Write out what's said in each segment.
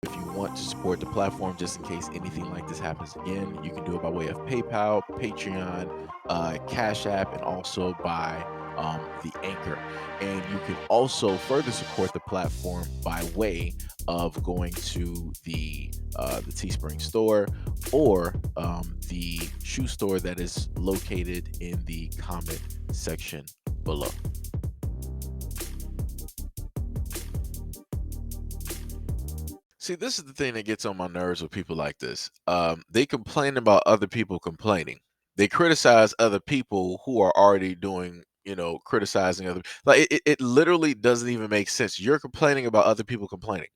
If you want to support the platform just in case anything like this happens again, you can do it by way of PayPal, Patreon, Cash App, and also by the Anchor. And you can also further support the platform by way of going to the Teespring store or the shoe store that is located in the comment section below. See, this is the thing that gets on my nerves with people like this. They complain about other people complaining. They criticize other people who are already doing, criticizing other. Like it literally doesn't even make sense. You're complaining about other people complaining.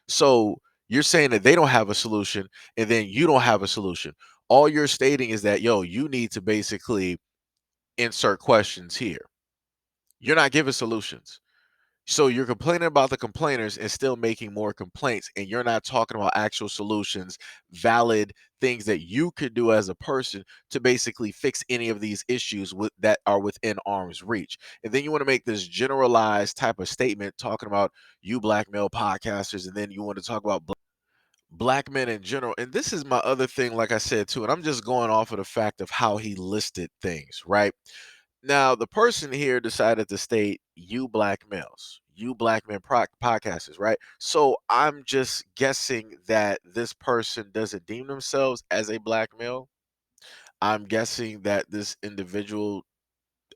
So you're saying that they don't have a solution, and then you don't have a solution. All you're stating is that, yo, you need to basically insert questions here. You're not giving solutions. So you're complaining about the complainers and still making more complaints, and you're not talking about actual solutions, valid things that you could do as a person to basically fix any of these issues that are within arm's reach. And then you want to make this generalized type of statement talking about you black male podcasters, and then you want to talk about black men in general. And this is my other thing, like I said too, and I'm just going off of the fact of how he listed things, right? Now, the person here decided to state you black males, you black men podcasters, right? So I'm just guessing that this person doesn't deem themselves as a black male. I'm guessing that this individual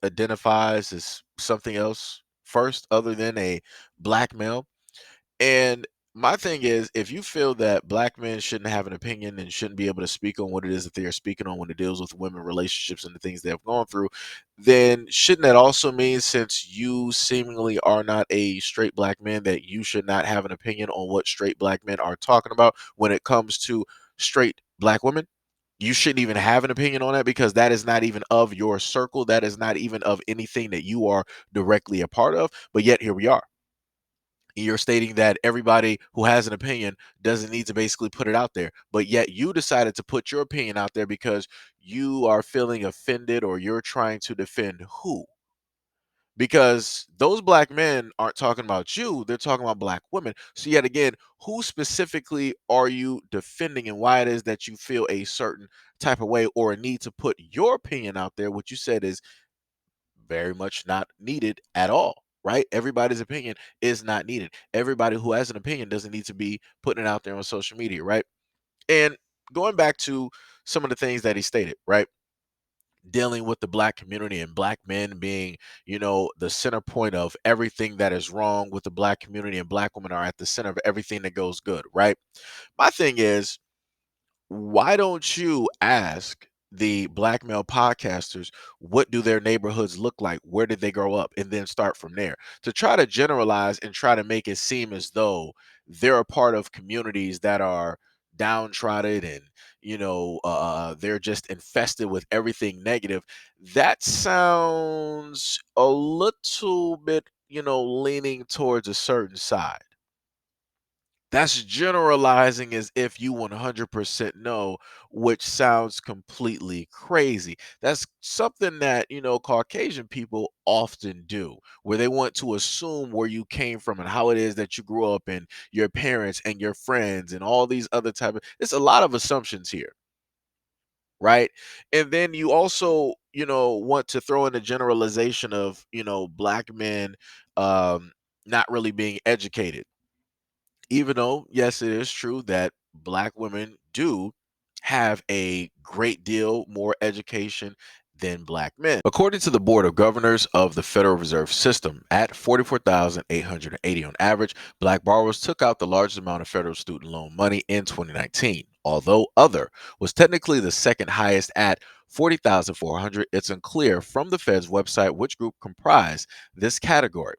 identifies as something else first other than a black male. And my thing is, if you feel that black men shouldn't have an opinion and shouldn't be able to speak on what it is that they are speaking on when it deals with women relationships and the things they have gone through, then shouldn't that also mean, since you seemingly are not a straight black man, that you should not have an opinion on what straight black men are talking about when it comes to straight black women? You shouldn't even have an opinion on that because that is not even of your circle. That is not even of anything that you are directly a part of. But yet here we are. You're stating that everybody who has an opinion doesn't need to basically put it out there, but yet you decided to put your opinion out there because you are feeling offended, or you're trying to defend who? Because those black men aren't talking about you, they're talking about black women. So yet again, who specifically are you defending, and why it is that you feel a certain type of way or a need to put your opinion out there, what you said is very much not needed at all, right? Everybody's opinion is not needed. Everybody who has an opinion doesn't need to be putting it out there on social media, right? And going back to some of the things that he stated, right? Dealing with the black community and black men being, the center point of everything that is wrong with the black community, and black women are at the center of everything that goes good, right? My thing is, why don't you ask the black male podcasters, what do their neighborhoods look like? Where did they grow up? And then start from there. To try to generalize and try to make it seem as though they're a part of communities that are downtrodden, and they're just infested with everything negative, that sounds a little bit, leaning towards a certain side. That's generalizing as if you 100% know, which sounds completely crazy. That's something that, Caucasian people often do, where they want to assume where you came from and how it is that you grew up, and your parents and your friends and all these other type of, it's a lot of assumptions here, right? And then you also, want to throw in a generalization of, black men not really being educated, even though, yes, it is true that black women do have a great deal more education than black men. According to the Board of Governors of the Federal Reserve System, at 44,880 on average, black borrowers took out the largest amount of federal student loan money in 2019. Although other was technically the second highest at 40,400, it's unclear from the Fed's website which group comprised this category,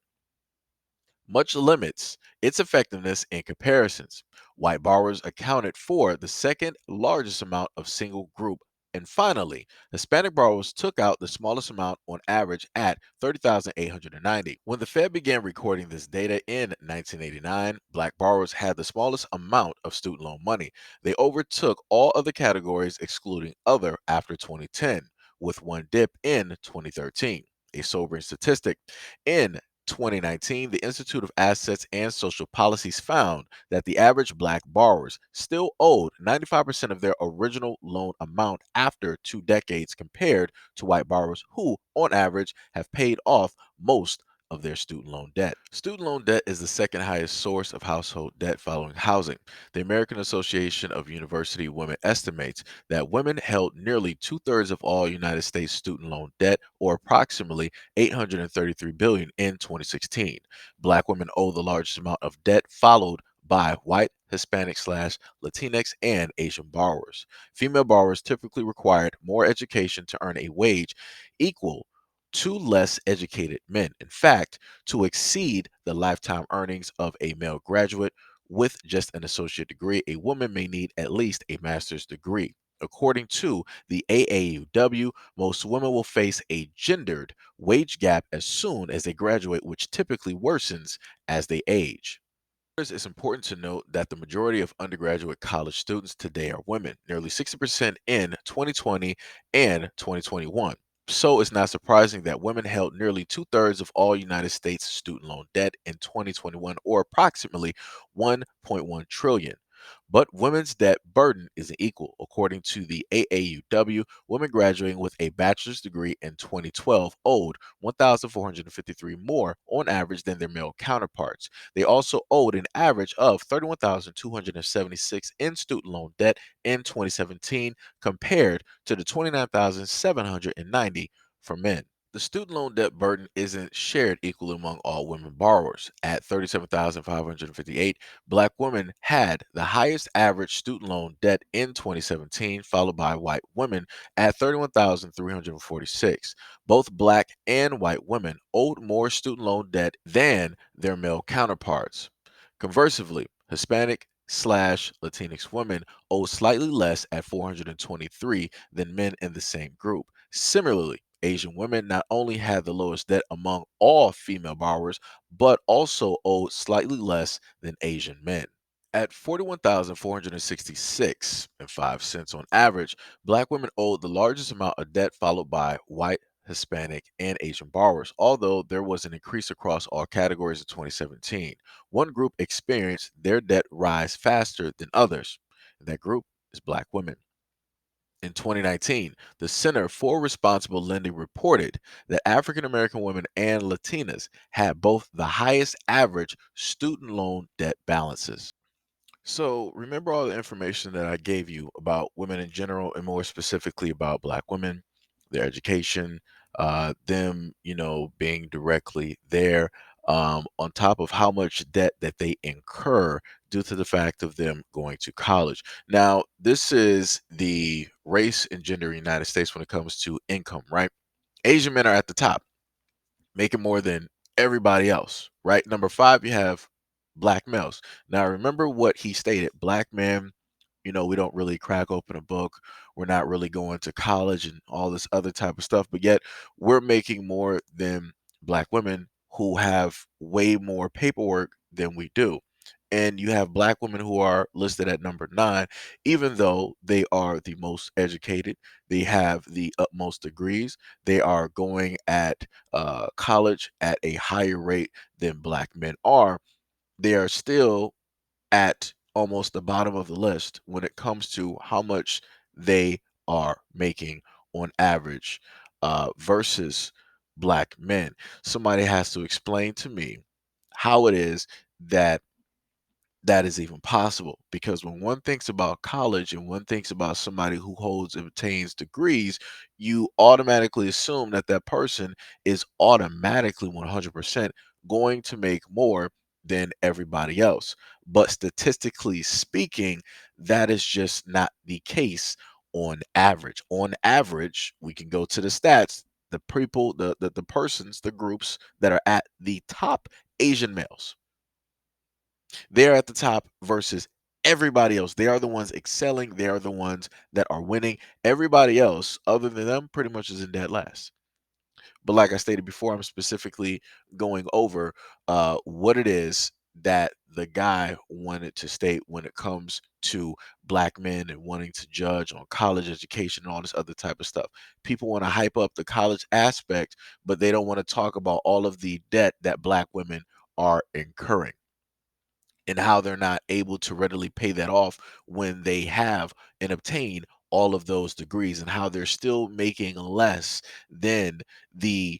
much limits its effectiveness in comparisons. White borrowers accounted for the second largest amount of single group. And finally, Hispanic borrowers took out the smallest amount on average at 30,890. When the Fed began recording this data in 1989, black borrowers had the smallest amount of student loan money. They overtook all other categories excluding other after 2010, with one dip in 2013. A sobering statistic. In 2019, the Institute of Assets and Social Policies found that the average Black borrowers still owed 95% of their original loan amount after 2 decades, compared to white borrowers who, on average, have paid off most of their student loan debt. Student loan debt is the second highest source of household debt following housing. The American Association of University Women estimates that women held nearly two-thirds of all United States student loan debt, or approximately 833 billion in 2016. Black women owe the largest amount of debt, followed by white, Hispanic slash Latinx, and Asian borrowers. Female borrowers typically required more education to earn a wage equal to less educated men. In fact, to exceed the lifetime earnings of a male graduate with just an associate degree, a woman may need at least a master's degree. According to the AAUW, most women will face a gendered wage gap as soon as they graduate, which typically worsens as they age. It's important to note that the majority of undergraduate college students today are women, nearly 60% in 2020 and 2021. So it's not surprising that women held nearly two-thirds of all United States student loan debt in 2021, or approximately 1.1 trillion. But women's debt burden isn't equal. According to the AAUW, women graduating with a bachelor's degree in 2012 owed 1,453 more on average than their male counterparts. They also owed an average of 31,276 in student loan debt in 2017, compared to the 29,790 for men. The student loan debt burden isn't shared equally among all women borrowers. At 37,558, Black women had the highest average student loan debt in 2017, followed by white women at 31,346. Both Black and white women owed more student loan debt than their male counterparts. Conversely, Hispanic slash Latinx women owe slightly less at 423 than men in the same group. Similarly, Asian women not only had the lowest debt among all female borrowers, but also owed slightly less than Asian men. At 41,466 and 5 cents on average, Black women owed the largest amount of debt, followed by white, Hispanic, and Asian borrowers, although there was an increase across all categories in 2017. One group experienced their debt rise faster than others, and that group is Black women. In 2019, the Center for Responsible Lending reported that African American women and Latinas had both the highest average student loan debt balances. So, remember all the information that I gave you about women in general, and more specifically about Black women, their education, them, being directly there, on top of how much debt that they incur due to the fact of them going to college. Now, this is the race and gender in the United States when it comes to income, right? Asian men are at the top, making more than everybody else, right? Number five, you have Black males. Now, remember what he stated: Black men, we don't really crack open a book. We're not really going to college and all this other type of stuff, but yet we're making more than Black women who have way more paperwork than we do. And you have Black women who are listed at number nine, even though they are the most educated, they have the utmost degrees, they are going at college at a higher rate than Black men are. They are still at almost the bottom of the list when it comes to how much they are making on average, versus Black men. Somebody has to explain to me how it is that that is even possible, because when one thinks about college and one thinks about somebody who holds and obtains degrees, you automatically assume that that person is automatically 100% going to make more than everybody else. But statistically speaking, that is just not the case. On average, we can go to the stats, the people, the persons, the groups that are at the top: Asian males, they're at the top versus everybody else. They are the ones excelling. They are the ones that are winning. Everybody else, other than them, pretty much is in dead last. But like I stated before, I'm specifically going over what it is that the guy wanted to state when it comes to black men and wanting to judge on college education and all this other type of stuff. People want to hype up the college aspect, but they don't want to talk about all of the debt that black women are incurring and how they're not able to readily pay that off when they have and obtain all of those degrees, and how they're still making less than the,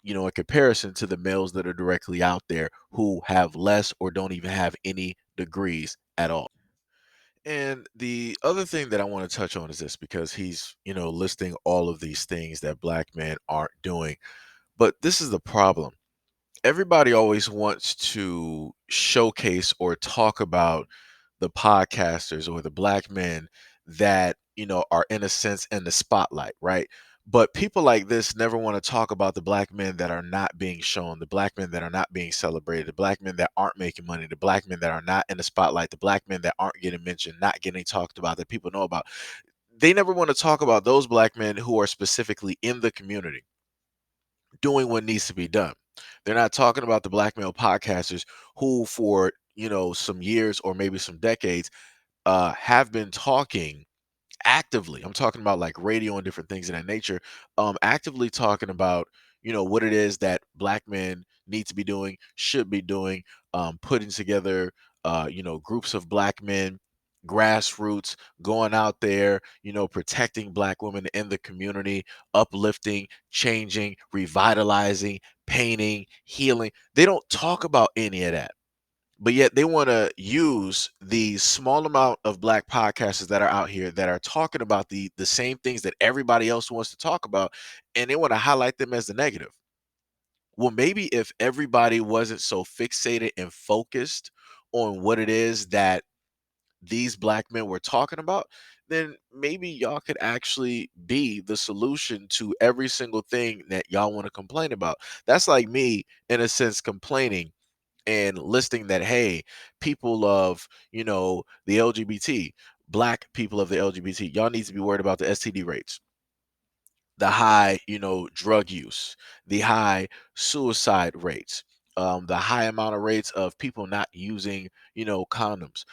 in comparison to the males that are directly out there who have less or don't even have any degrees at all. And the other thing that I want to touch on is this, because he's, listing all of these things that black men aren't doing. But this is the problem. Everybody always wants to showcase or talk about the podcasters or the black men that, are in a sense in the spotlight, right? But people like this never want to talk about the black men that are not being shown, the black men that are not being celebrated, the black men that aren't making money, the black men that are not in the spotlight, the black men that aren't getting mentioned, not getting talked about, that people know about. They never want to talk about those black men who are specifically in the community doing what needs to be done. They're not talking about the black male podcasters who, for some years or maybe some decades, have been talking actively. I'm talking about like radio and different things of that nature. Actively talking about what it is that black men need to be doing, should be doing, putting together groups of black men, grassroots, going out there, protecting black women in the community, uplifting, changing, revitalizing, painting, healing. They don't talk about any of that, but yet they want to use the small amount of black podcasters that are out here that are talking about the same things that everybody else wants to talk about, and they want to highlight them as the negative. Well, maybe if everybody wasn't so fixated and focused on what it is that these black men were talking about, then maybe y'all could actually be the solution to every single thing that y'all want to complain about. That's like me, in a sense, complaining and listing that, hey, people of the LGBT, black people of the LGBT, y'all need to be worried about the STD rates, the high drug use, the high suicide rates, the high amount of rates of people not using condoms.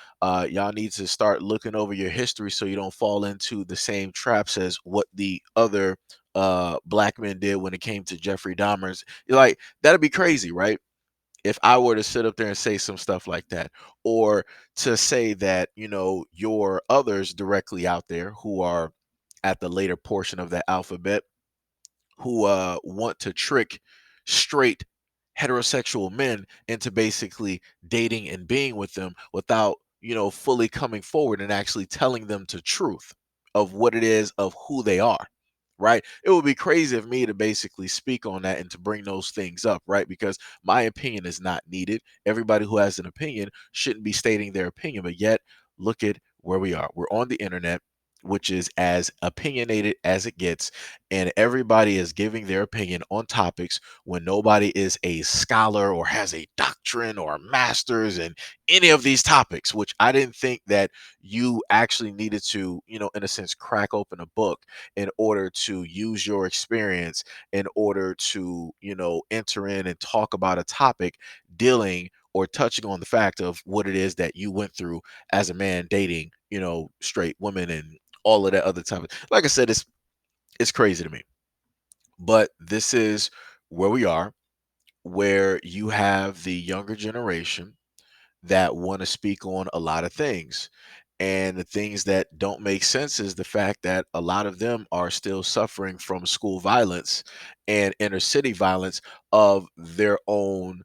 Y'all need to start looking over your history so you don't fall into the same traps as what the other black men did when it came to Jeffrey Dahmer's. Like, that'd be crazy, right? If I were to sit up there and say some stuff like that, or to say that, your others directly out there who are at the later portion of that alphabet, who want to trick straight heterosexual men into basically dating and being with them without fully coming forward and actually telling them the truth of what it is of who they are, right? It would be crazy of me to basically speak on that and to bring those things up, right? Because my opinion is not needed. Everybody who has an opinion shouldn't be stating their opinion, but yet look at where we are. We're on the internet, which is as opinionated as it gets, and everybody is giving their opinion on topics when nobody is a scholar or has a doctrine or a master's in any of these topics, which I didn't think that you actually needed to, in a sense, crack open a book in order to use your experience, in order to, enter in and talk about a topic dealing or touching on the fact of what it is that you went through as a man dating, straight women and all of that other type of, like I said, it's crazy to me. But this is where we are, where you have the younger generation that want to speak on a lot of things. And the things that don't make sense is the fact that a lot of them are still suffering from school violence and inner city violence of their own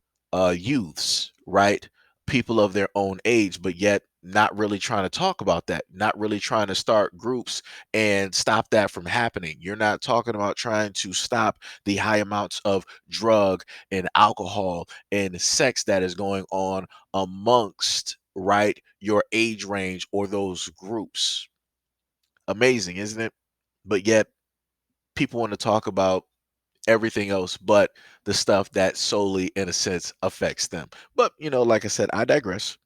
youths, right? People of their own age, but yet not really trying to talk about that, not really trying to start groups and stop that from happening. You're not talking about trying to stop the high amounts of drug and alcohol and sex that is going on amongst, right, your age range or those groups. Amazing, isn't it? But yet people want to talk about everything else but the stuff that solely, in a sense, affects them. But like I said, I digress.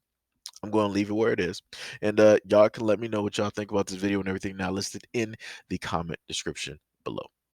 I'm going to leave it where it is, and y'all can let me know what y'all think about this video and everything now listed in the comment description below.